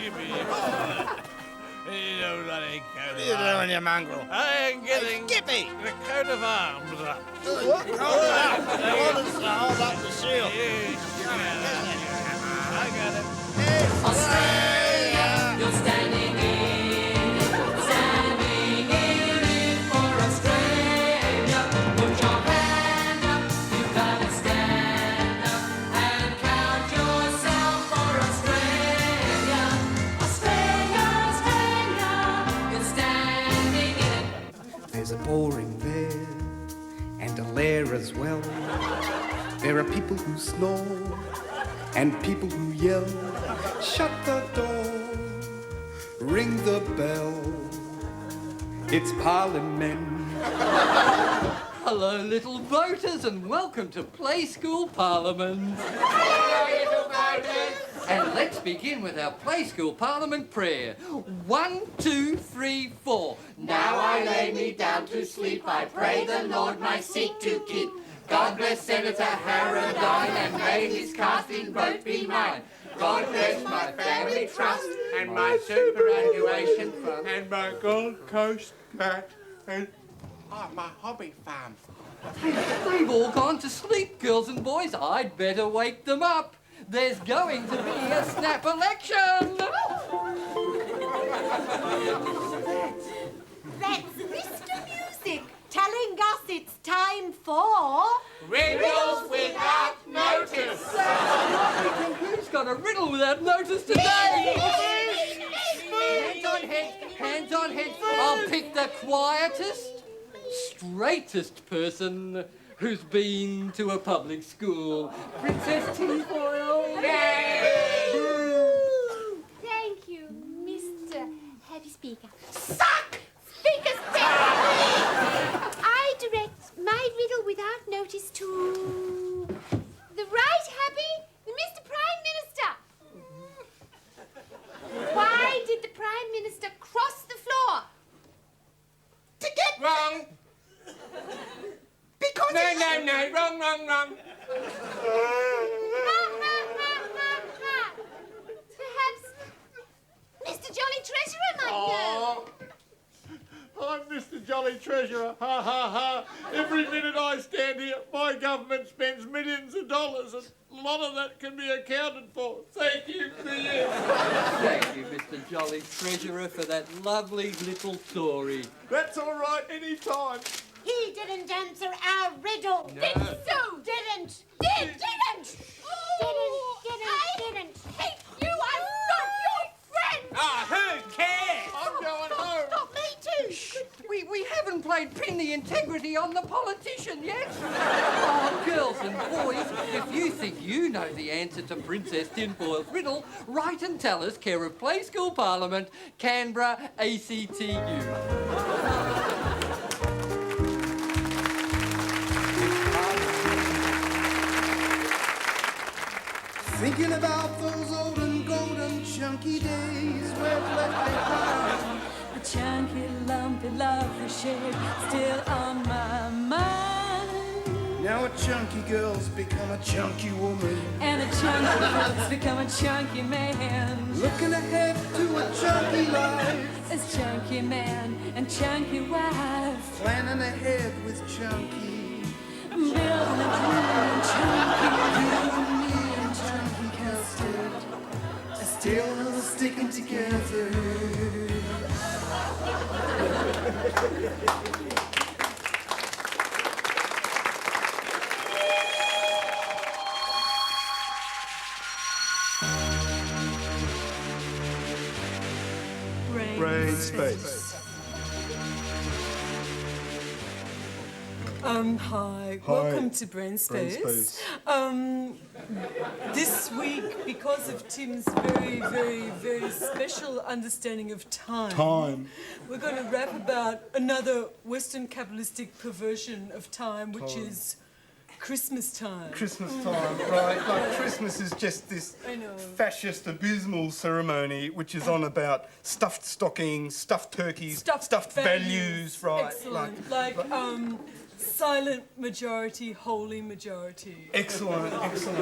Give me you bloody coat What are you doing, you mongrel? I ain't getting Skippy! the coat of arms up. What? Hold up! Hold up the shield. I got it. Australia! You're standing in it for Australia. Put your hand up, you gotta stand up and count yourself for Australia. Australia, Australia, you're standing in it. There's a boring there and a lair as well. There are people who snore and people who yell. Shut the door, ring the bell. It's Parliament. Hello, little voters, and welcome to Play School Parliament. And let's begin with our Play School Parliament prayer. 1, 2, 3, 4. Now I lay me down to sleep. I pray the Lord my seat to keep. God bless Senator Harradine, and may his casting vote be mine. God bless my family trust and my superannuation fund And my Gold Coast cat and my hobby farm. They've all gone to sleep, girls and boys. I'd better wake them up. There's going to be a snap election. That's Mr. Music telling us it's time for... Riddles without notice. Who's got a riddle without notice today? Hands on head, hands on head. I'll pick the quietest, straightest person who's been to a public school. Princess Tinfoil. Thank you, Mr. Happy Speaker. Suck! Speaker's better! I direct my riddle without notice to... the right Happy, Mr. Prime Minister. Why did the Prime Minister cross the floor? To get wrong. Because No, wrong. Perhaps Mr. Jolly Treasurer might know. I'm Mr. Jolly Treasurer. Ha ha ha. Every minute I stand here, my government spends millions of dollars, and a lot of that can be accounted for. Thank you for you. Thank you, Mr. Jolly Treasurer, for that lovely little story. That's all right, any time. He didn't answer our riddle. No. Did so? Didn't. Didn't. Didn't. Hate you. I'm not your friend. Who cares? I'm going home. Stop me too. We haven't played Pin the Integrity on the Politician yet. Oh, girls and boys, if you think you know the answer to Princess Tinfoil's riddle, write and tell us, care of Play School Parliament, Canberra, ACTU. Thinking about those old and golden chunky days we've left behind. A chunky, lumpy, lovely shape still on my mind. Now a chunky girl's become a chunky woman. And a chunky girl's become a chunky man. Looking ahead to a chunky life. As chunky man and chunky wife. Planning ahead with chunky. Building a dream, chunky. You and me and chunky custard. Still sticking together. Brain space. Hi. Welcome to Brain Space. This week, because of Tim's very, very, very special understanding of time, we're going to rap about another Western capitalistic perversion of time, which is Christmas time. Christmas time, right? Like Christmas is just this I know. fascist, abysmal ceremony which is on about stuffed stockings, stuffed turkeys, stuffed values, right? Excellent. silent majority, holy majority. Excellent, excellent.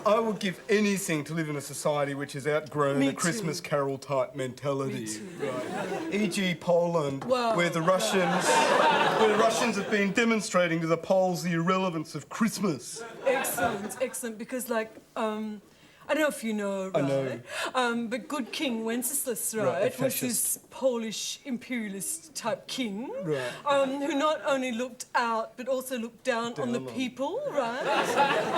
I would give anything to live in a society which has outgrown Me a Christmas too. Carol type mentality. Me too. Right. E.g. Poland, Wow. where the Russians have been demonstrating to the Poles the irrelevance of Christmas. Excellent, excellent. Because, like, I don't know if you know, I right? know. But good King Wenceslas, Right, right, a was fascist. this Polish imperialist type king, Right. who not only looked out but also looked down on the Down on- people, right?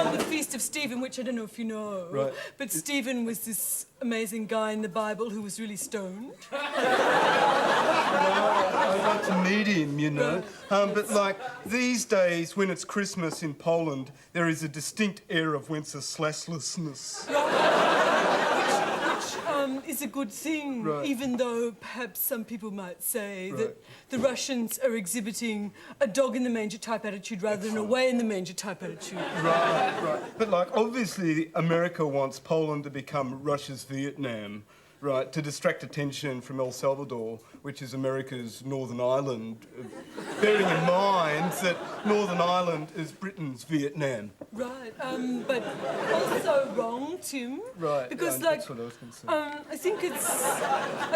On the Feast of Stephen, which I don't know if you know, Right. but Stephen was this amazing guy in the Bible who was really stoned. I'd like to meet him, you know. But like these days, when it's Christmas in Poland, there is a distinct air of Wenceslasslessness. Which is a good thing, Right. even though perhaps some people might say Right. that the Russians are exhibiting a dog in the manger type attitude rather than a way in the manger type attitude. Right, right. But like, obviously, America wants Poland to become Russia's Vietnam, right? To distract attention from El Salvador, which is America's Northern Ireland, bearing in mind that Northern Ireland is Britain's Vietnam. Right, but also wrong, Tim. Right. Because, yeah, like, that's what I was going to say. I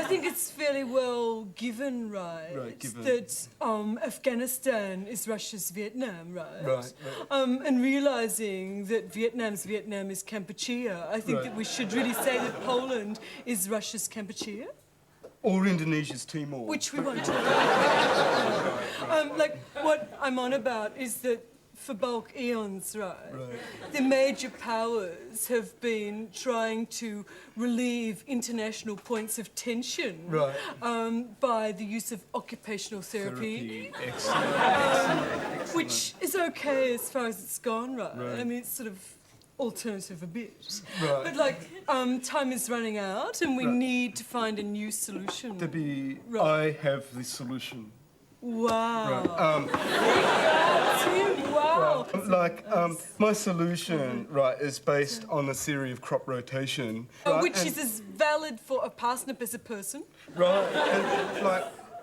think it's fairly well given, right? Right, given. That Afghanistan is Russia's Vietnam, right? Right, And realizing that Vietnam's Vietnam is Kampuchea, I think Right. that we should really say that Poland is Russia's Kampuchea, Or Indonesia's Timor. which we want to. Like, what I'm on about is that for bulk eons, right, the major powers have been trying to relieve international points of tension Right. by the use of occupational therapy. Excellent. Which is okay as far as it's gone, right? I mean, it's sort of alternative a bit. Right. But, like, time is running out and we Right. need to find a new solution. Debbie, Right. I have the solution. Wow. Right. Tim, wow. My solution, right, is based on a theory of crop rotation. Right? Which and- is as valid for a parsnip as a person. Right, and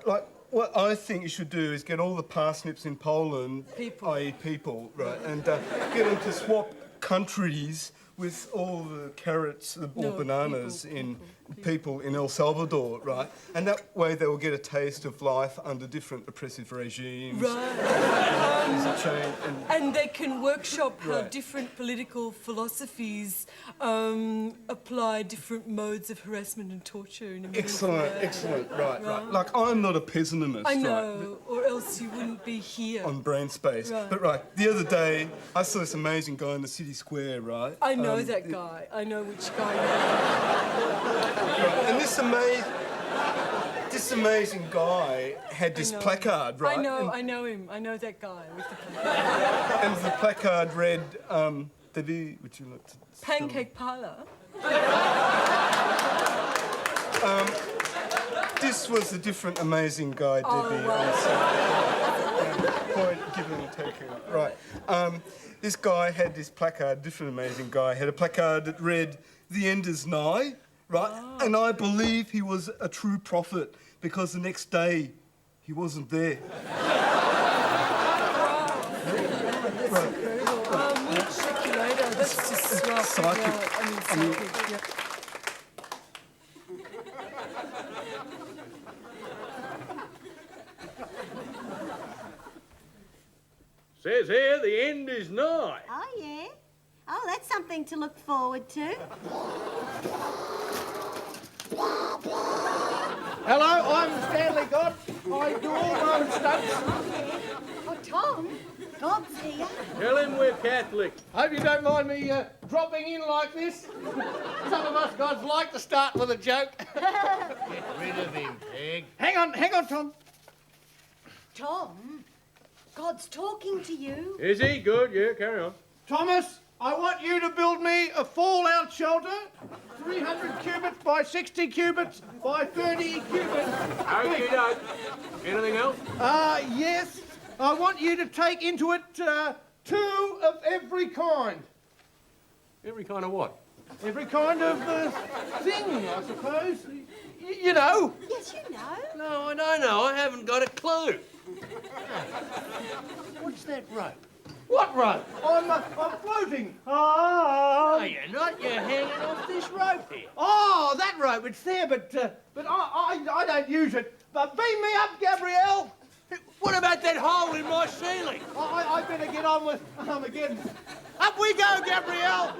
like what I think you should do is get all the parsnips in Poland, People. i.e. people, right, and get them to swap countries with all the carrots or No, bananas people, in people. people in El Salvador, right? And that way they will get a taste of life under different oppressive regimes. Right. There's a change, and And they can workshop how Right. different political philosophies apply different modes of harassment and torture in a meaningful excellent, way. excellent, right. Like I'm not a pessimist, I right? know, or else you wouldn't be here. On brain space. Right. But the other day I saw this amazing guy in the city square, right? I know that guy. I know which guy. Right, and this amazing guy had this know. placard, right? I know him. I know that guy with the placard. And the placard read, Debbie, would you like to... Pancake parlor. This was a different amazing guy, Debbie. wow. I'm sorry. Point given and taken. Right. This guy had this placard, different amazing guy, had a placard that read, "The end is nigh," right? And I believe he was a true prophet because the next day he wasn't there. We'll check you later. That's just swell. Psychic. Yeah, I mean, psychic. Yeah. Says here the end is nigh. Oh, yeah? Oh, that's something to look forward to. Hello, I'm Stanley Gott. I do all my own stunts. Oh, Tom. God's here. Tell him we're Catholic. Hope you don't mind me dropping in like this. Some of us gods like to start with a joke. Get rid of him, pig. Hang on, Tom. Tom, God's talking to you. Is he? Good, yeah, carry on. Thomas, I want you to build me a fallout shelter, 300 cubits by 60 cubits by 30 cubits. Okay, doke. Anything else? Yes. I want you to take into it 2 of every kind. Every kind of what? Every kind of thing, I suppose. You know. Yes, you know. No, I don't know. I haven't got a clue. What's that rope? What rope? I'm floating. Ah. No, you're not. You're hanging off this rope here. Oh, that rope. It's there, but I don't use it. But beam me up, Gabrielle. What about that hole in my ceiling? I better get on with again. Up we go, Gabrielle.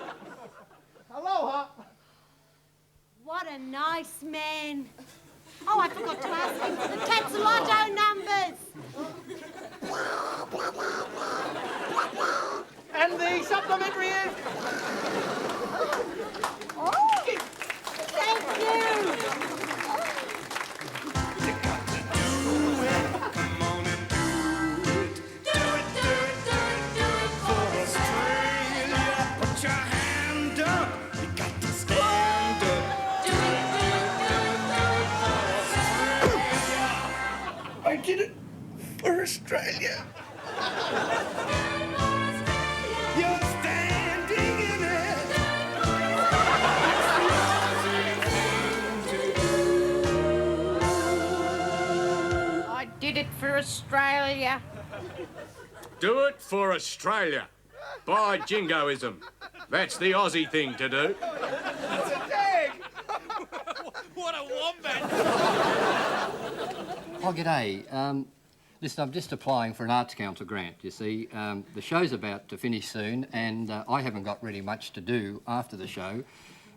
Aloha. What a nice man. Oh, I forgot to ask him for the Tatsalotto numbers. And the supplementary is... Oh, thank you. Come on and do it. Do it, do it, do it, do it for Australia. Put your hand up. You got to stand up. Do it, do it, do it, do it for Australia. I did it for Australia. You're standing in it. I did it for Australia. Do it for Australia. By jingoism. That's the Aussie thing to do. It's a tag. What a wombat! Oh, g'day. Listen, I'm just applying for an Arts Council grant, you see. The show's about to finish soon, and I haven't got really much to do after the show.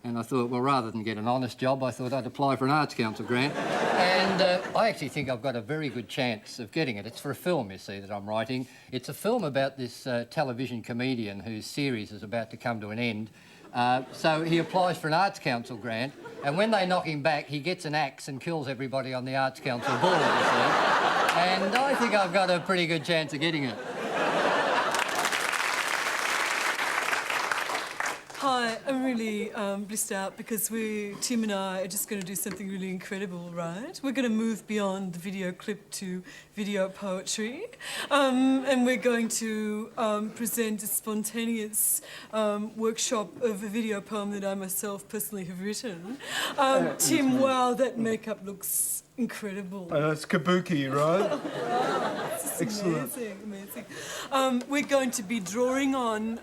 And I thought, well, rather than get an honest job, I thought I'd apply for an Arts Council grant. And I actually think I've got a very good chance of getting it. It's for a film, you see, that I'm writing. It's a film about this television comedian whose series is about to come to an end. So he applies for an Arts Council grant, and when they knock him back, he gets an axe and kills everybody on the Arts Council board, you see. And I think I've got a pretty good chance of getting it. Hi, I'm really blissed out because Tim and I are just going to do something really incredible, right? We're going to move beyond the video clip to video poetry, and we're going to present a spontaneous workshop of a video poem that I myself personally have written. Tim, wow, that makeup looks incredible. It's kabuki, right? It's Excellent. amazing. We're going to be drawing on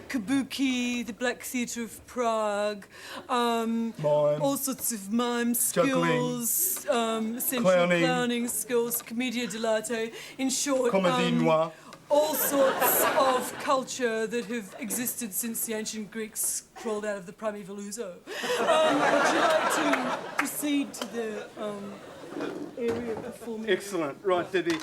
kabuki, the Black Theatre of Prague, all sorts of mime skills, central clowning skills, commedia dell'arte, in short, Comédie noire. all sorts of culture that have existed since the ancient Greeks crawled out of the primeval ouzo. Would you like to proceed to the area performing? Excellent. Right, Debbie.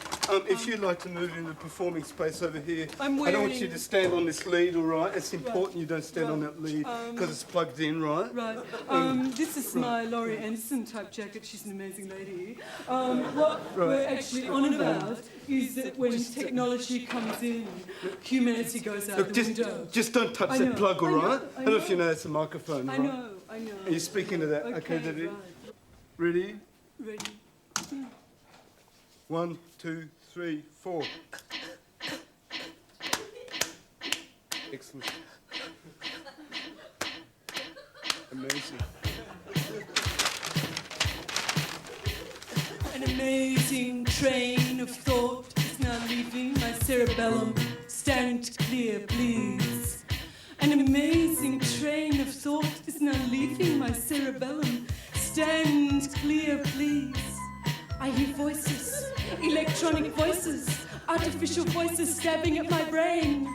If you'd like to move in the performing space over here, I don't want you to stand on this lead, all right? It's important you don't stand on that lead because it's plugged in, right? Right. This is my Laurie Anderson type jacket. She's an amazing lady. What we're actually on about is that when technology comes in, humanity goes out the window. Just don't touch that plug, all right? I don't know if you know it's a microphone, I right? know. Are you speaking to that? Okay, Debbie. Right. Ready? Ready. 1, 2, 3, 4. Excellent. Amazing. An amazing train of thought is now leaving my cerebellum. Stand clear, please. An amazing train of thought is now leaving my cerebellum. Stand clear, please. I hear voices, electronic voices, artificial voices stabbing at my brain.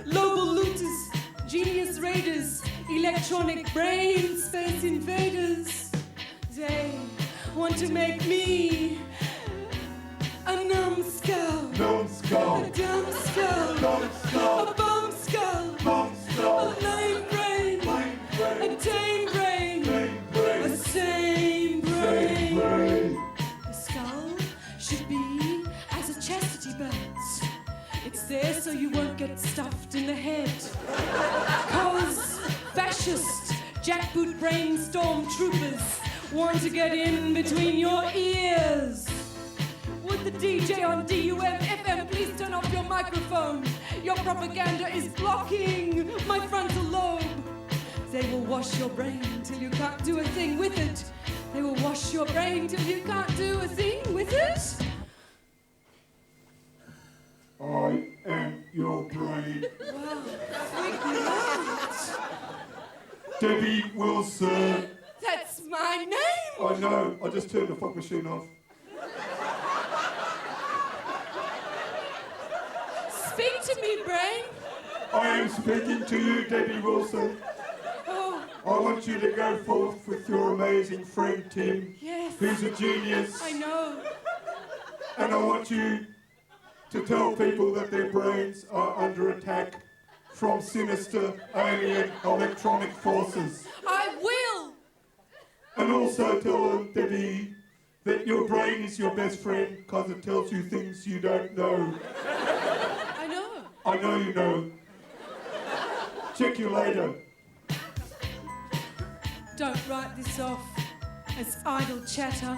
Global looters, genius raiders, electronic brain space invaders. They want to make me a numbskull, a dumb skull, a bomb skull, a lame brain, a tame brain, a sane brain. The skull should be as a chastity belt. It's there so you won't get stuffed in the head. Cause fascist jackboot brain stormtroopers want to get in between your ears. Would the DJ on DUM FM please turn off your microphone? Your propaganda is blocking my frontal lobe. They will watch wash your brain till you can't do a thing with it. They will wash your brain till you can't do a thing with it. I am your brain. Wow, freak me out. Debbie Wilson. That's my name. I know, I just turned the fog machine off. Speak to me, brain. I am speaking to you, Debbie Wilson. Oh, I want you to go forth with your amazing friend Tim, yes. who's a genius. I know. And I want you to tell people that their brains are under attack from sinister alien electronic forces. I will. And also tell them, Debbie, that your brain is your best friend because it tells you things you don't know. I know. I know you know. Check you later. Don't write this off as idle chatter.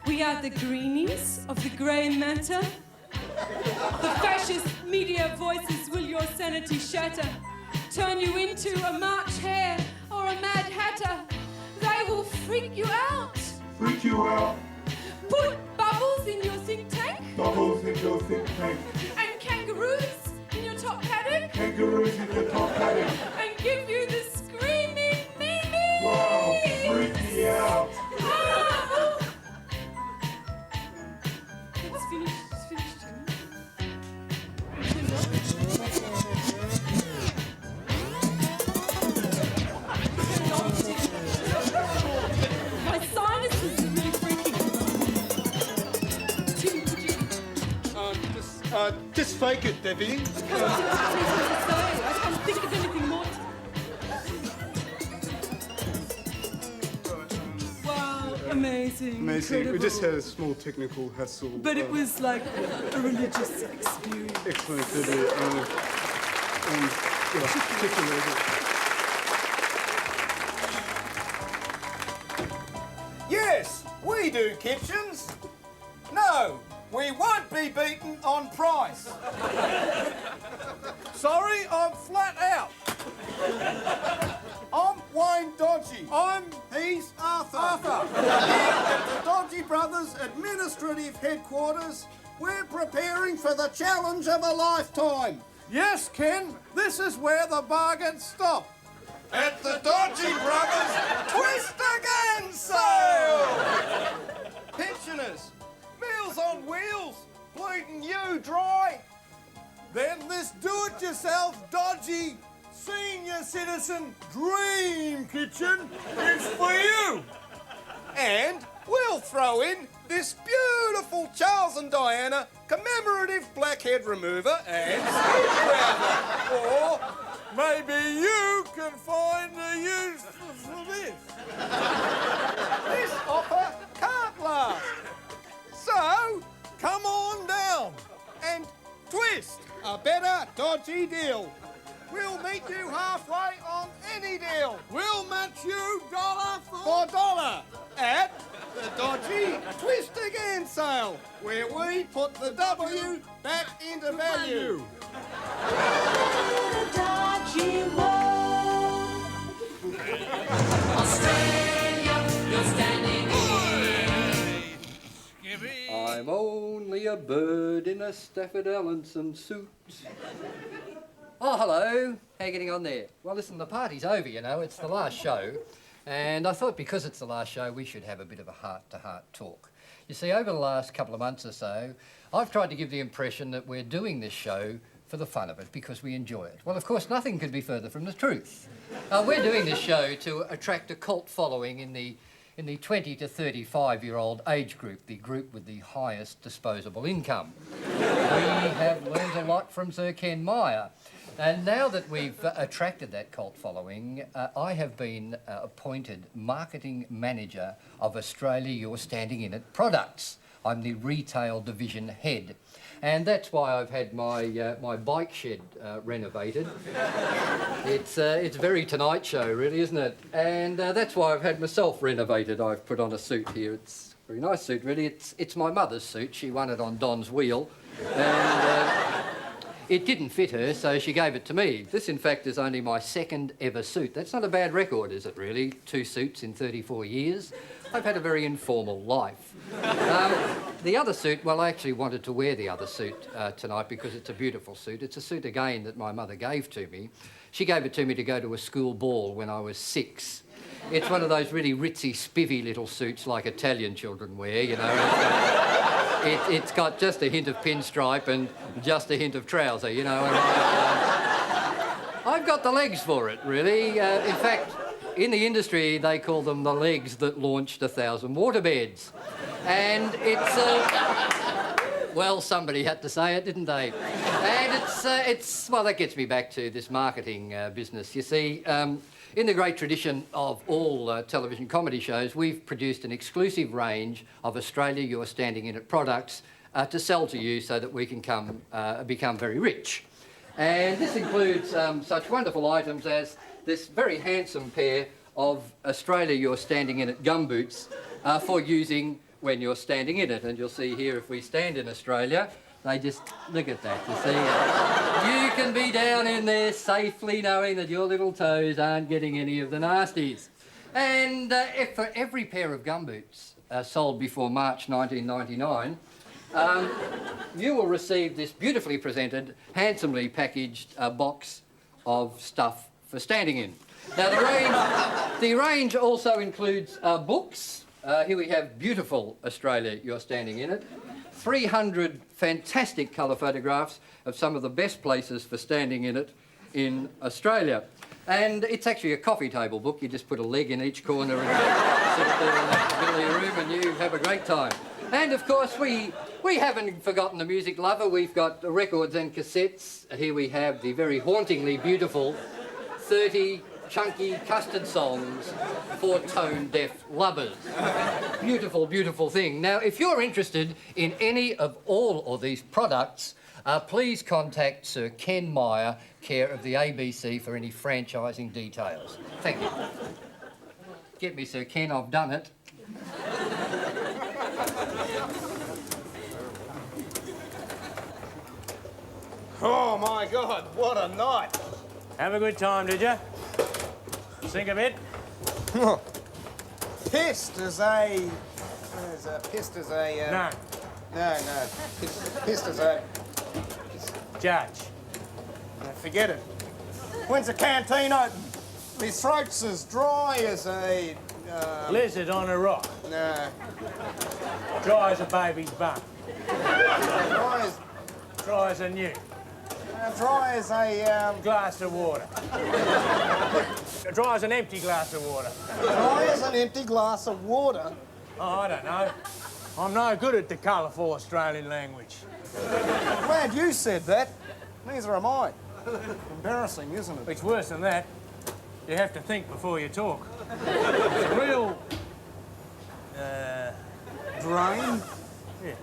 We are the greenies of the grey matter. The fascist media voices will your sanity shatter, turn you into a March hare or a Mad Hatter. They will freak you out. Freak you out. Put bubbles in your think tank. Bubbles in your think tank. And kangaroos in your top paddock. Kangaroos in your top paddock. And give you the screaming memes. Wow, freak me out. Ah! It's finished. It's finished. My sinuses are really freaking. Tim, could you Just fake it, Debbie. I can't think of anything more. Wow, amazing. Amazing. We incredible. just had a small technical hassle. But it was like a religious experience. Excellent, Debbie. Yeah, check you later. Yes, we do kitchens. No, we won't be beaten on price. Sorry, I'm flat out. I'm Wayne Dodgy. He's Arthur. Here at the Dodgy Brothers Administrative Headquarters, we're preparing for the challenge of a lifetime. Yes, Ken, this is where the bargains stop. At the Dodgy Brothers Twist Again sale! Pensioners, Meals on Wheels, bleeding you dry. Then this do-it-yourself dodgy senior citizen dream kitchen is for you. And we'll throw in this beautiful Charles and Diana commemorative blackhead remover and skin grabber. Or maybe you can find a use for this. This offer can't last. So, come on down and twist a better dodgy deal. We'll meet you halfway on any deal. We'll match you dollar for dollar at the Dodgy Twist Again sale, where we put the W back into value. Australia, you're standing in. I'm only a bird in a Stafford Allinson suit. Oh, hello. How are you getting on there? Well, listen, the party's over, you know. It's the last show. And I thought because it's the last show, we should have a bit of a heart-to-heart talk. You see, over the last couple of months or so, I've tried to give the impression that we're doing this show for the fun of it, because we enjoy it. Well, of course, nothing could be further from the truth. We're doing this show to attract a cult following in the 20 to 35-year-old age group, the group with the highest disposable income. We have learned a lot from Sir Ken Meyer. And now that we've attracted that cult following, I have been appointed marketing manager of Australia You're Standing In It products. I'm the retail division head. And that's why I've had my bike shed renovated. It's very Tonight Show, really, isn't it? And that's why I've had myself renovated. I've put on a suit here. It's a very nice suit, really. It's my mother's suit. She won it on Don's wheel. And it didn't fit her, so she gave it to me. This, in fact, is only my second ever suit. That's not a bad record, is it, really? 2 suits in 34 years. I've had a very informal life. The other suit, well, I actually wanted to wear the other suit tonight because it's a beautiful suit. It's a suit, again, that my mother gave to me. She gave it to me to go to a school ball when I was 6. It's one of those really ritzy, spivvy little suits like Italian children wear, you know. It's got just a hint of pinstripe and just a hint of trouser, you know. And I've got the legs for it, really. In fact, in the industry, they call them the legs that launched 1,000 waterbeds. And it's... well, somebody had to say it, didn't they? And it's... Well, that gets me back to this marketing business. You see, in the great tradition of all television comedy shows, we've produced an exclusive range of Australia You're Standing In It products to sell to you so that we can become very rich. And this includes such wonderful items as this very handsome pair of Australia You're Standing In It gumboots for using when you're standing in it. And you'll see here, if we stand in Australia, they just, look at that, you see. You can be down in there safely knowing that your little toes aren't getting any of the nasties. And if for every pair of gumboots sold before March 1999, you will receive this beautifully presented, handsomely packaged box of stuff for standing in. Now, the range also includes books. Here we have beautiful Australia You're Standing In It. 300 fantastic colour photographs of some of the best places for standing in it in Australia. And it's actually a coffee table book. You just put a leg in each corner and sit there in the middle of your room and you have a great time. And, of course, we haven't forgotten the music lover. We've got the records and cassettes. Here we have the very hauntingly beautiful 30 chunky custard songs for tone-deaf lovers. Beautiful, beautiful thing. Now, if you're interested in any of all of these products, please contact Sir Ken Meyer, care of the ABC, for any franchising details. Thank you. Get me, Sir Ken, I've done it. Oh, my God, what a night. Have a good time, did you? Sink a bit? Pissed as a... No. Pissed as a... Judge. Forget it. When's the canteen open? My throat's as dry as a... Lizard on a rock. No. Dry as a baby's bum. Dry as a newt. Dry as a... Glass of water. Dry as an empty glass of water. Dry as an empty glass of water? Oh, I don't know. I'm no good at the colourful Australian language. Glad you said that. Neither am I. Embarrassing, isn't it? It's worse than that. You have to think before you talk. It's a real... drain? Yeah.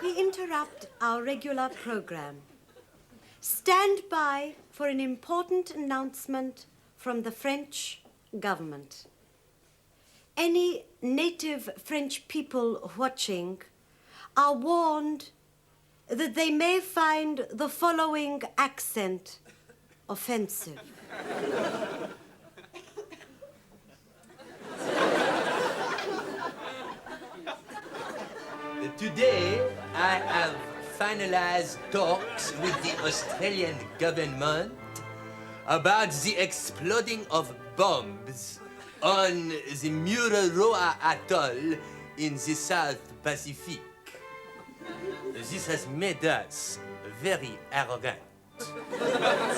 We interrupt our regular program. Stand by for an important announcement from the French government. Any native French people watching are warned that they may find the following accent offensive. Today, I have finalized talks with the Australian government about the exploding of bombs on the Mururoa Atoll in the South Pacific. This has made us very arrogant.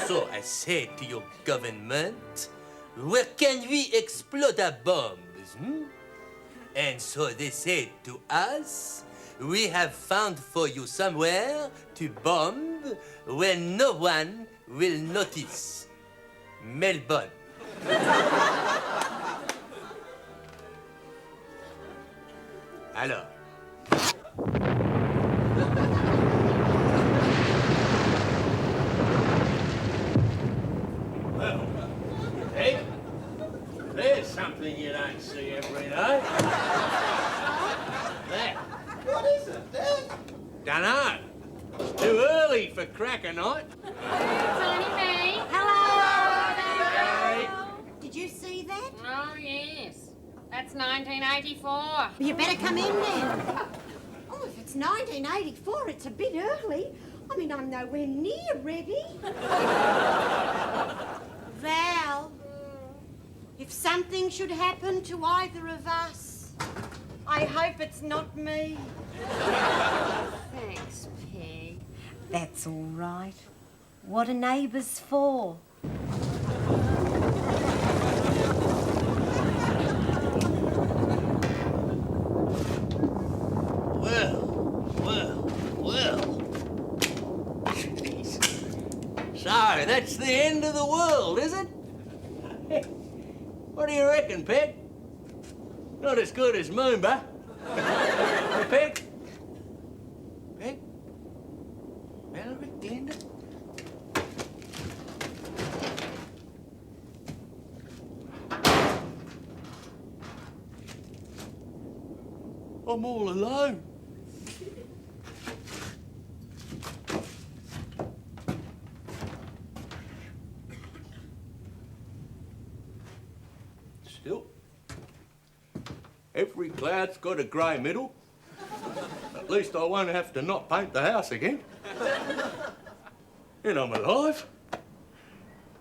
So I say to your government, where can we explode our bombs? And so they said to us, we have found for you somewhere to bomb where no one will notice. Melbourne. Alors. know? That. What is it, Dad? Dunno. It's too early for cracker night. Tiny May. Hello. Did you see that? Oh, yes. That's 1984. You better come in then. Oh, if it's 1984, it's a bit early. I mean, I'm nowhere near ready. Val, if something should happen to either of us, I hope it's not me. Thanks, Peg. That's all right. What are neighbours for? Well. Jeez. So, that's the end of the world, is it? What do you reckon, Peg? Not as good as Moomba. Peg? Peg? Valerie, Glenda? I'm all alone. Still, every cloud's got a grey middle. At least I won't have to not paint the house again. And I'm alive.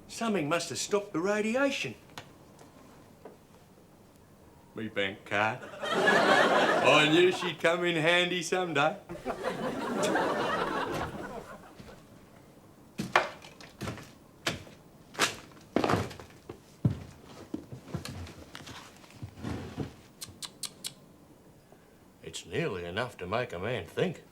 Something must have stopped the radiation. Me bank card. I knew she'd come in handy someday. It's nearly enough to make a man think.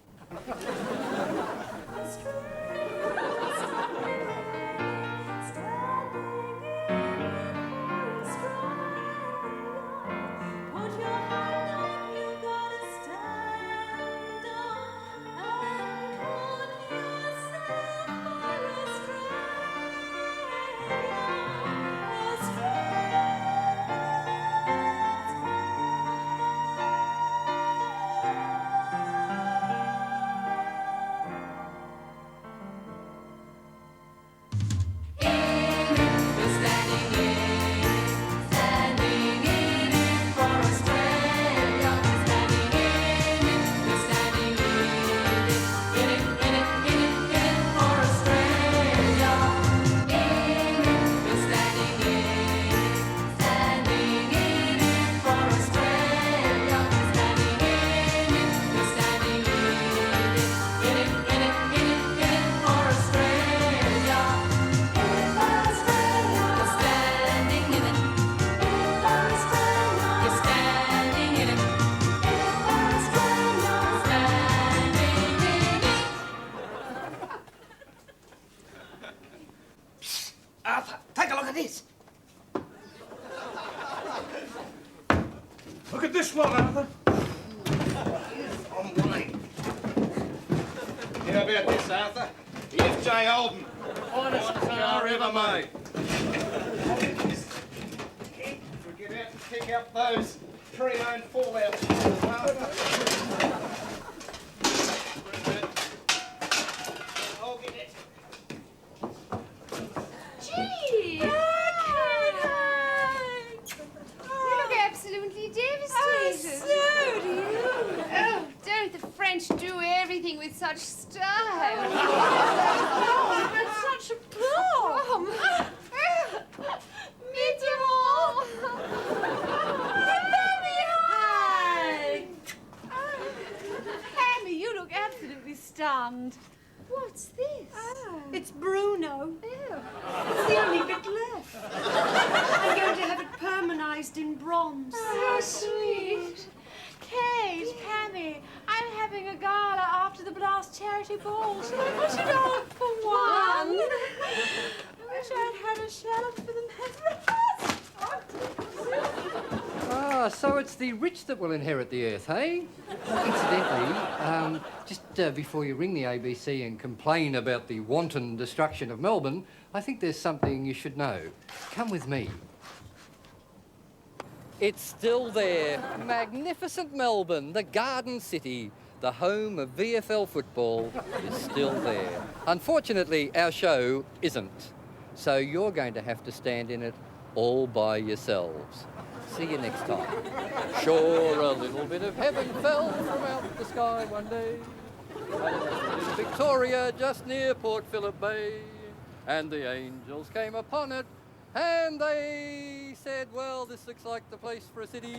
Arthur, take a look at this. Look at this one, Arthur. I'm Wayne. How about this, Arthur? The F.J. Holden. Finest car ever made. We get out and pick up those pre-owned fallout shoes, Arthur. I'll get it. Gee! You look absolutely devastated. So do you. Oh, don't the French do everything with such style? Oh, but such a plum. Hammy, you look absolutely stunned. What's this? It's Bruno. Ew. It's the only bit left. I'm going to have it permanized in bronze. How sweet. Kate, Pammy, I'm having a gala after the Blast charity ball. Shall I put it on for one? I wish I'd had a shallot for the Ah, so it's the rich that will inherit the earth, hey? Incidentally, just before you ring the ABC and complain about the wanton destruction of Melbourne, I think there's something you should know. Come with me. It's still there. Magnificent Melbourne, the Garden City, the home of VFL football, is still there. Unfortunately, our show isn't. So you're going to have to stand in it all by yourselves. See you next time. Sure, a little bit of heaven fell from out the sky one day. And in Victoria, just near Port Phillip Bay. And the angels came upon it, and they said, well, this looks like the place for a city.